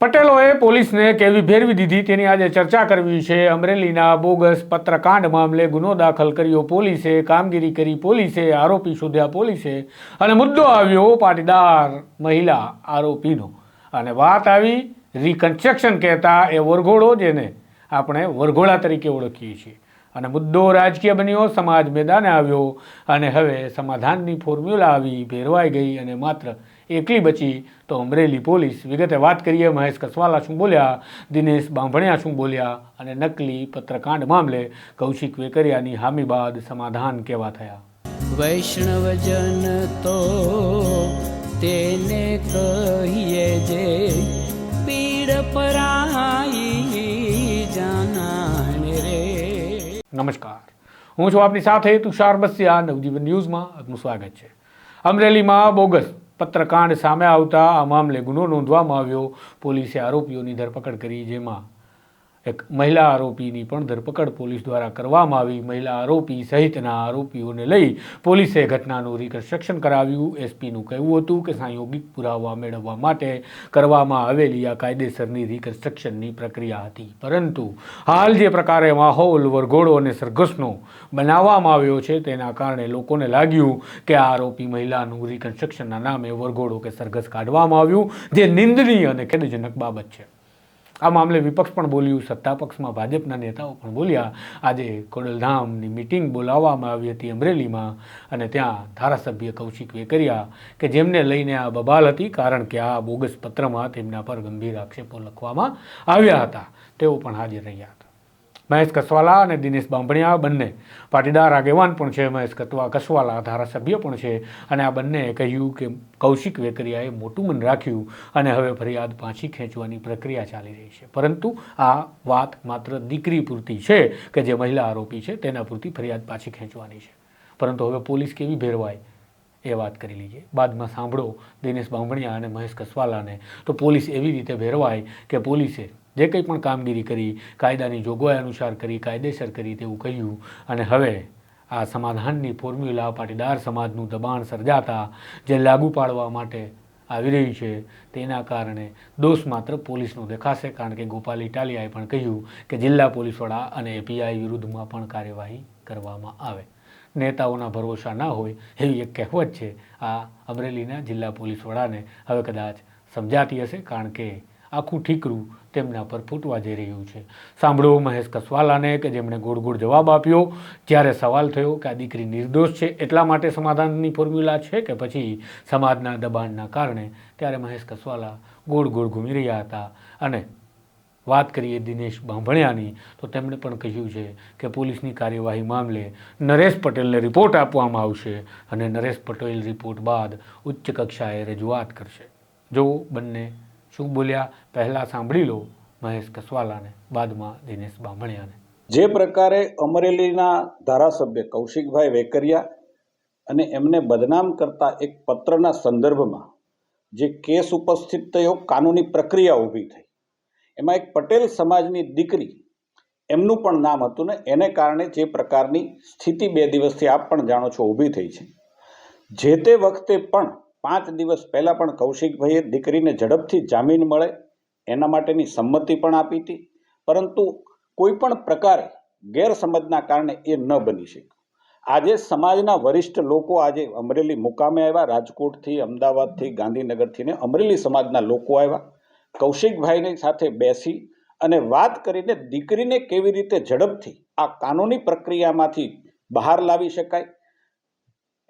પટેલોએ પોલીસને કેવી ભેરવી દીધી તેની આજે ચર્ચા કરવી છે। અમરેલીના બોગસ પત્રકાંડ મામલે ગુનો દાખલ કર્યો પોલીસે, કામગીરી કરી પોલીસે, આરોપી શોધ્યા પોલીસે અને મુદ્દો આવ્યો પાટીદાર મહિલા આરોપીનો। અને વાત આવી રિકન્સ્ટ્રક્શન કહેતા એ વરઘોડો જેને આપણે વરઘોડા તરીકે ઓળખીએ છીએ અને મુદ્દો રાજકીય બન્યો, સમાજ મેદાને આવ્યો અને હવે સમાધાનની ફોર્મ્યુલા આવી, ભેરવાઈ ગઈ અને માત્ર એકલી બચી તો અમરેલી પોલીસ। વિગતે વાત કરીએ, મહેશ કસવાલા શું બોલ્યા, દિનેશ બાંભણિયા શું બોલ્યા અને નકલી પત્રકાંડ મામલે કૌશિક વેકરિયાની હામી બાદ સમાધાન કેવા થયા। વૈષ્ણવજન તો તેને કહીએ જે પીડ પરાઈ જાનાને રે। નમસ્કાર, હું છું આપની સાથે તુષાર બસિયા। નવજીવન ન્યૂઝમાં આપનું સ્વાગત છે। અમરેલીમાં બોગસ પત્રકાંડ સામે આવતા આ મામલે ગુનો નોંધવામાં આવ્યો। પોલીસે આરોપીઓની ધરપકડ કરી, જેમાં એક મહિલા આરોપીની પણ ધરપકડ પોલીસ દ્વારા કરવામાં આવી। મહિલા આરોપી સહિતના આરોપીઓને લઈ પોલીસે ઘટનાનું રિકન્સ્ટ્રક્શન કરાવ્યું। એસપીનું કહેવું હતું કે સાંયોગિક પુરાવા મેળવવા માટે કરવામાં આવેલી આ કાયદેસરની રિકન્સ્ટ્રક્શનની પ્રક્રિયા હતી, પરંતુ હાલ જે પ્રકારે માહોલ વરઘોડો અને સરઘસનો બનાવવામાં આવ્યો છે તેના કારણે લોકોને લાગ્યું કે આ આરોપી મહિલાનું રિકન્સ્ટ્રક્શનના નામે વરઘોડો કે સરઘસ કાઢવામાં આવ્યું, જે નિંદનીય અને ખેદજનક બાબત છે। આ મામલે વિપક્ષ પણ બોલ્યું, સત્તા પક્ષમાં ભાજપના નેતાઓ પણ બોલ્યા। આજે ખોડલધામની મિટિંગ બોલાવવામાં આવી હતી અમરેલીમાં અને ત્યાં ધારાસભ્ય કૌશિક વેકરિયા કે જેમને લઈને આ બબાલ હતી, કારણ કે આ બોગસ પત્રમાં તેમના પર ગંભીર આક્ષેપો લખવામાં આવ્યા હતા, તેઓ પણ હાજર રહ્યા હતા। મહેશ કસવાલા અને દિનેશ બાંભણિયા બંને પાટીદાર આગેવાન પણ છે। મહેશ કસવાલા ધારાસભ્ય પણ છે અને આ બંનેએ કહ્યું કે કૌશિક વેકરિયાએ મોટું મન રાખ્યું અને હવે ફરિયાદ પાછી ખેંચવાની પ્રક્રિયા ચાલી રહી છે, પરંતુ આ વાત માત્ર દીકરી પૂરતી છે કે જે મહિલા આરોપી છે તેના પૂરતી ફરિયાદ પાછી ખેંચવાની છે, પરંતુ હવે પોલીસ કેવી ભેરવાય એ વાત કરી લઈએ। બાદમાં સાંભળો દિનેશ બાંભણિયા અને મહેશ કસવાલાને। તો પોલીસ એવી રીતે ભેરવાય કે પોલીસે જે કંઈ પણ કામગીરી કરી કાયદાની જોગવાઈ અનુસાર કરી, કાયદેસર કરી તેવું કહ્યું અને હવે આ સમાધાનની ફોર્મ્યુલા પાટીદાર સમાજનું દબાણ સર્જાતા જે લાગુ પાડવા માટે આવી રહી છે તેના કારણે દોષ માત્ર પોલીસનો દેખાશે, કારણ કે ગોપાલ ઇટાલિયાએ પણ કહ્યું કે જિલ્લા પોલીસ વડા અને પીઆઈ વિરુદ્ધમાં પણ કાર્યવાહી કરવામાં આવે। નેતાઓના ભરોસા ના હોય એવી એક કહેવત છે। આ અમરેલીના જિલ્લા પોલીસ વડાને હવે કદાચ સમજાતી હશે, કારણ કે આખું ઠીકરું તેમના પર ફૂટવા જઈ રહ્યું છે। સાંભળો મહેશ કસવાલાને કે જેમણે ગોળ ગોળ જવાબ આપ્યો જ્યારે સવાલ થયો કે આ દીકરી નિર્દોષ છે એટલા માટે સમાધાનની ફોર્મ્યુલા છે કે પછી સમાજના દબાણના કારણે, ત્યારે મહેશ કસવાલા ગોળ ગોળ ઘૂમી રહ્યા હતા। અને વાત કરીએ દિનેશ બાંભણિયાની તો તેમણે પણ કહ્યું છે કે પોલીસની કાર્યવાહી મામલે નરેશ પટેલને રિપોર્ટ આપવામાં આવશે અને નરેશ પટેલ રિપોર્ટ બાદ ઉચ્ચ કક્ષાએ રજૂઆત કરશે। જો બંને શું બોલ્યા પહેલાં સાંભળી લો મહેશ કસવાલાને, બાદમાં દિનેશ બાંભણિયાને। જે પ્રકારે અમરેલીના ધારાસભ્ય કૌશિકભાઈ વેકરિયા અને એમને બદનામ કરતા એક પત્રના સંદર્ભમાં જે કેસ ઉપસ્થિત થયો, કાનૂની પ્રક્રિયા ઊભી થઈ, એમાં એક પટેલ સમાજની દીકરી એમનું પણ નામ હતું ને, એને કારણે જે પ્રકારની સ્થિતિ 2 દિવસથી આપ પણ જાણો છો ઊભી થઈ છે। જે તે વખતે પણ 5 દિવસ પહેલાં પણ કૌશિકભાઈએ દીકરીને ઝડપથી જામીન મળે એના માટેની સંમતિ પણ આપી હતી, પરંતુ કોઈ પણ પ્રકારે ગેરસમજના કારણે એ ન બની શક્યું। આજે સમાજના વરિષ્ઠ લોકો આજે અમરેલી મુકામે આવ્યા, રાજકોટથી, અમદાવાદથી, ગાંધીનગરથી ને અમરેલી સમાજના લોકો આવ્યા, કૌશિકભાઈની સાથે બેસી અને વાત કરીને દીકરીને કેવી રીતે ઝડપથી આ કાનૂની પ્રક્રિયામાંથી બહાર લાવી શકાય,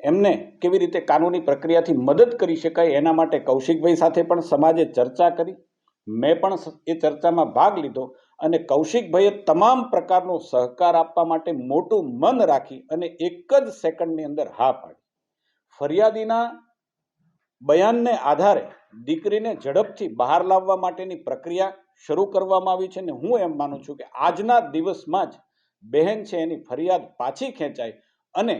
એમને કેવી રીતે કાનૂની પ્રક્રિયાથી મદદ કરી શકાય એના માટે કૌશિકભાઈ સાથે પણ સમાજે ચર્ચા કરી। મેં પણ એ ચર્ચામાં ભાગ લીધો અને કૌશિકભાઈએ તમામ પ્રકારનો સહકાર આપવા માટે મોટું મન રાખી અને એક જ સેકન્ડની અંદર હા પાડી। ફરિયાદીના બયાનને આધારે દીકરીને ઝડપથી બહાર લાવવા માટેની પ્રક્રિયા શરૂ કરવામાં આવી છે અને હું એમ માનું છું કે આજના દિવસમાં જ બહેન છે એની ફરિયાદ પાછી ખેંચાય અને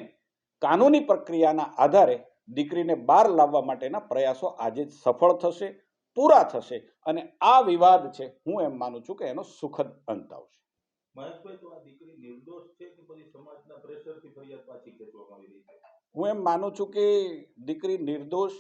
કાનૂની પ્રક્રિયાના આધારે દીકરીને બહાર લાવવા માટેના પ્રયાસો આજે જ સફળ થશે, પૂરા થશે અને આ વિવાદ છે હું એમ માનું છું કે એનો સુખદ અંત આવશે। મહેશભાઈ, તો આ દીકરી નિર્દોષ છે કે પછી સમાજના પ્રેશરથી ફરિયાદ પાછી ખેંચવામાં આવી રહી છે? હું એમ માનું છું કે દીકરી નિર્દોષ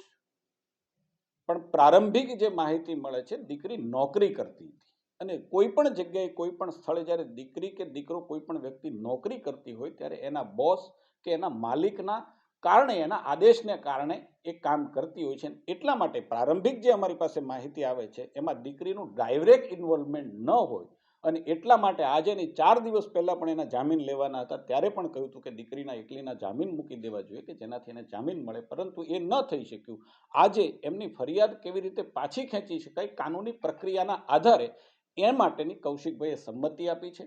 પણ પ્રારંભિક જે માહિતી મળે છે, દીકરી નોકરી કરતી હતી અને કોઈ પણ જગ્યાએ કોઈ પણ સ્થળે જ્યારે દીકરી કે દીકરો કોઈ પણ વ્યક્તિ નોકરી કરતી હોય ત્યારે એના બોસ કે એના માલિકના કારણે, એના આદેશને કારણે એ કામ કરતી હોય છે. એટલા માટે પ્રારંભિક જે અમારી પાસે માહિતી આવે છે એમાં દીકરીનું ડાયરેક્ટ ઇન્વોલ્વમેન્ટ ન હોય અને એટલા માટે આજે નહીં 4 દિવસ પહેલાં પણ એના જામીન લેવાના હતા ત્યારે પણ કહ્યું હતું કે દીકરીના એકલીના જામીન મૂકી દેવા જોઈએ કે જેનાથી એને જામીન મળે, પરંતુ એ ન થઈ શક્યું. આજે એમની ફરિયાદ કેવી રીતે પાછી ખેંચી શકાય કાનૂની પ્રક્રિયાના આધારે એ માટેની કૌશિકભાઈએ સંમતિ આપી છે.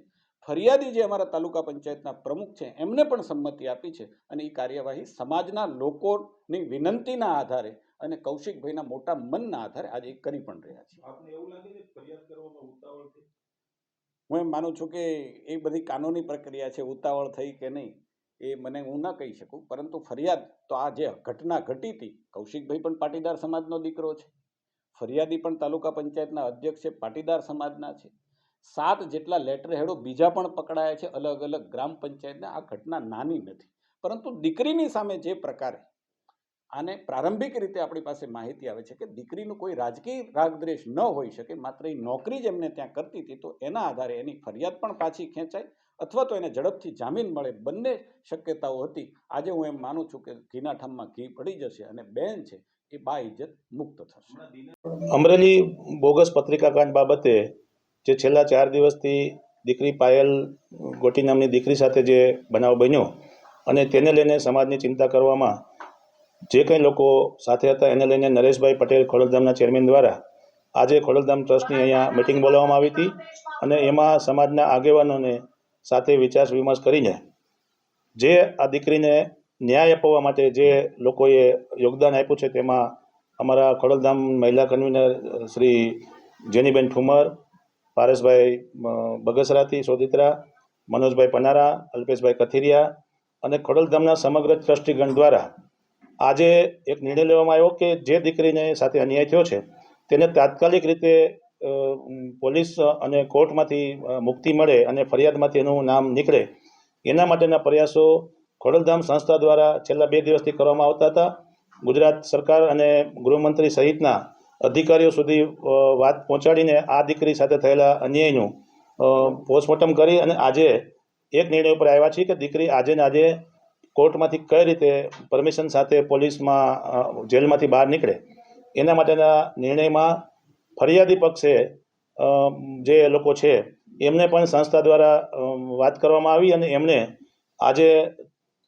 ફરિયાદી જે અમારા તાલુકા પંચાયતના પ્રમુખ છે એમને પણ સંમતિ આપી છે અને એ કાર્યવાહી સમાજના લોકોની વિનંતીના આધારે અને કૌશિકભાઈના મોટા મનના આધારે આજે કરી પણ રહ્યા છે. આપને એવું લાગે છે ફરિયાદ કરવામાં ઉતાવળ થઈ? હું એમ માનું છું કે એ બધી કાનૂની પ્રક્રિયા છે, ઉતાવળ થઈ કે નહીં એ મને હું ન કહી શકું, પરંતુ ફરિયાદ તો આ જે ઘટના ઘટી હતી, કૌશિકભાઈ પણ પાટીદાર સમાજનો દીકરો છે, ફરિયાદી પણ તાલુકા પંચાયતના અધ્યક્ષ છે, પાટીદાર સમાજના છે, 7 જેટલા લેટર હેડો બીજા પણ પકડાયા છે અલગ અલગ ગ્રામ પંચાયતના. આ ઘટના નાની નથી, પરંતુ દીકરીની સામે જે પ્રકારે આને પ્રારંભિક રીતે આપણી પાસે માહિતી આવે છે કે દીકરીનું કોઈ રાજકીય રાગદ્વેષ ન હોઈ શકે, માત્ર એ નોકરી જ એમને ત્યાં કરતી હતી, તો એના આધારે એની ફરિયાદ પણ પાછી ખેંચાય અથવા તો એને ઝડપથી જામીન મળે, બંને શક્યતાઓ હતી. આજે હું એમ માનું છું કે ઘીના ઠામમાં ઘી પડી જશે અને બેન છે એ બા ઇજ્જત મુક્ત થશે. અમરેલી બોગસ પત્રિકાકાંડ બાબતે જે છેલ્લા 4 દિવસથી દીકરી પાયલ ગોટી નામની દીકરી સાથે જે બનાવ બન્યો અને તેને લઈને સમાજની ચિંતા કરવામાં જે કંઈ લોકો સાથે હતા એને લઈને નરેશભાઈ પટેલ ખોડલધામના ચેરમેન દ્વારા આજે ખોડલધામ ટ્રસ્ટની અહીંયા મિટિંગ બોલાવવામાં આવી હતી અને એમાં સમાજના આગેવાનોને સાથે વિચાર વિમર્શ કરીને જે આ દીકરીને ન્યાય અપાવવા માટે જે લોકોએ યોગદાન આપ્યું છે તેમાં અમારા ખોડલધામ મહિલા કન્વીનર શ્રી જેનીબેન ઠુમર, પારેશભાઈ બગસરાથી સોદિત્રા, મનોજભાઈ પનારા, અલ્પેશભાઈ કથિરિયા અને ખોડલધામના સમગ્ર ટ્રસ્ટીગણ દ્વારા આજે એક નિર્ણય લેવામાં આવ્યો કે જે દીકરીને સાથે અન્યાય થયો છે તેને તાત્કાલિક રીતે પોલીસ અને કોર્ટમાંથી મુક્તિ મળે અને ફરિયાદમાંથી એનું નામ નીકળે એના માટેના પ્રયાસો ખોડલધામ સંસ્થા દ્વારા છેલ્લા 2 દિવસથી કરવામાં આવતા હતા. ગુજરાત સરકાર અને ગૃહમંત્રી સહિતના અધિકારીઓ સુધી વાત પહોંચાડીને આ દીકરી સાથે થયેલા અન્યાયનું પોસ્ટમોર્ટમ કરી અને આજે એક નિર્ણય ઉપર આવ્યા છીએ કે દીકરી આજે ને આજે કોર્ટમાંથી કઈ રીતે પરમિશન સાથે પોલીસમાં જેલમાંથી બહાર નીકળે એના માટેના નિર્ણયમાં ફરિયાદી પક્ષે જે લોકો છે એમને પણ સંસ્થા દ્વારા વાત કરવામાં આવી અને એમણે આજે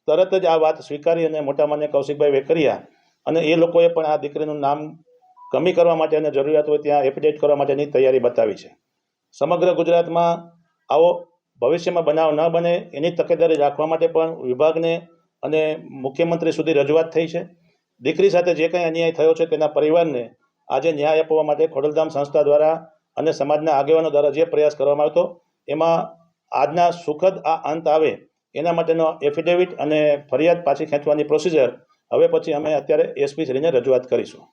તરત જ આ વાત સ્વીકારી અને મોટા માન્ય કૌશિકભાઈ વેકરિયા અને એ લોકોએ પણ આ દીકરીનું નામ કમી કરવા માટે અને જરૂરિયાત હોય ત્યાં એફિડેવિટ કરવા માટેની તૈયારી બતાવી છે. સમગ્ર ગુજરાતમાં આવો ભવિષ્યમાં બનાવ ન બને એની તકેદારી રાખવા માટે પણ વિભાગને અને મુખ્યમંત્રી સુધી રજૂઆત થઈ છે. દીકરી સાથે જે કંઈ અન્યાય થયો છે તેના પરિવારને આજે ન્યાય આપવા માટે ખોડલધામ સંસ્થા દ્વારા અને સમાજના આગેવાનો દ્વારા જે પ્રયાસ કરવામાં આવ્યો હતો એમાં આજના સુખદ આ અંત આવે એના માટેનો એફિડેવિટ અને ફરિયાદ પાછી ખેંચવાની પ્રોસિજર હવે પછી અમે અત્યારે એસપી શ્રીને રજૂઆત કરીશું.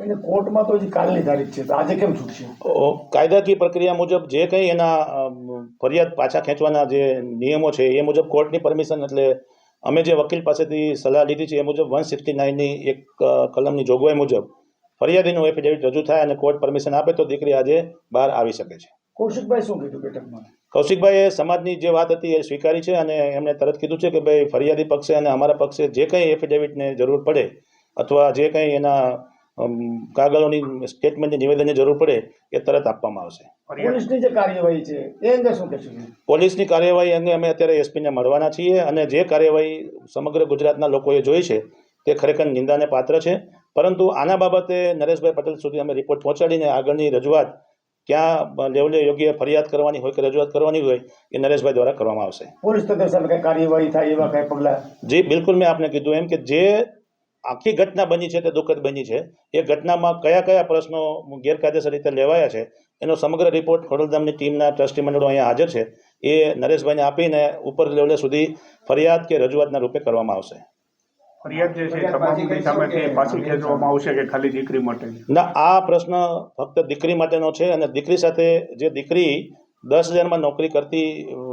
એને કોર્ટમાં તો હજી કાલની તારીખ છે, તો આજે કેમ છૂટશે? કાયદાકીય પ્રક્રિયા મુજબ જે કંઈ એના ફરિયાદ પાછા ખેંચવાના જે નિયમો છે એ મુજબ કોર્ટની પરમિશન, એટલે અમે જે વકીલ પાસેથી સલાહ લીધી છે એ મુજબ 169ની એક કલમની જોગવાઈ મુજબ ફરિયાદીનું એફિડેવિટ રજૂ થાય અને કોર્ટ પરમિશન આપે તો દીકરી આજે બહાર આવી શકે છે. કૌશિકભાઈ શું કીધું બેઠકમાં? કૌશિકભાઈએ સમાજની જે વાત હતી એ સ્વીકારી છે અને એમણે તરત કીધું છે કે ભાઈ ફરિયાદી પક્ષે અને અમારા પક્ષે જે કંઈ એફિડેવિટને જરૂર પડે અથવા જે કંઈ એના કાગળોની સ્ટેટમેન્ટની નિવેદનની જરૂર પડે એ તરત આપવામાં આવશે. પોલીસની જે કાર્યવાહી છે એ અંગે શું કહેશો? પોલીસની કાર્યવાહી અંગે અમે અત્યારે એસપીને મળવાના છીએ અને જે કાર્યવાહી સમગ્ર ગુજરાતના લોકોએ જોઈ છે તે ખરેખર નિંદાને પાત્ર છે, પરંતુ આના બાબતે નરેશભાઈ પટેલ સુધી અમે રિપોર્ટ પહોંચાડીને આગળની રજૂઆત ક્યાં લેવલે યોગ્ય ફરિયાદ કરવાની હોય કે રજૂઆત કરવાની હોય એ નરેશભાઈ દ્વારા કરવામાં આવશે. પોલીસ તંત્ર સામે કઈ કાર્યવાહી થાય એવા કઈ પગલાં? જી બિલકુલ, મેં આપને કીધું એમ કે જે આખી ઘટના બની છે તે દુઃખદ બની છે, એ ઘટનામાં કયા કયા પ્રશ્નો ગેરકાયદેસર રીતે લેવાયા છે એનો સમગ્ર રિપોર્ટ ખોડલધામની ટીમના ટ્રસ્ટી મંડળો અહીંયા હાજર છે એ નરેશભાઈને આપીને ઉપર લેવલે સુધી ફરિયાદ કે રજૂઆતના રૂપે કરવામાં આવશે. ફરિયાદ જે છે તમામની સામે કે પાછી ખેંચવામાં આવશે કે ખાલી દીકરી માટે? ના, આ પ્રશ્ન ફક્ત દીકરી માટેનો છે અને દીકરી સાથે જે દીકરી 10,000માં નોકરી કરતી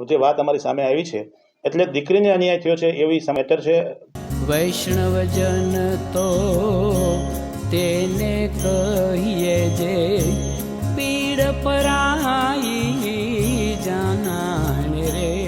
જે વાત અમારી સામે આવી છે એટલે દીકરીને અન્યાય થયો છે એવી મેટર છે. વૈષ્ણવજન તો તેને કહીએ જે પીડ પરાઈ જાનાને રે.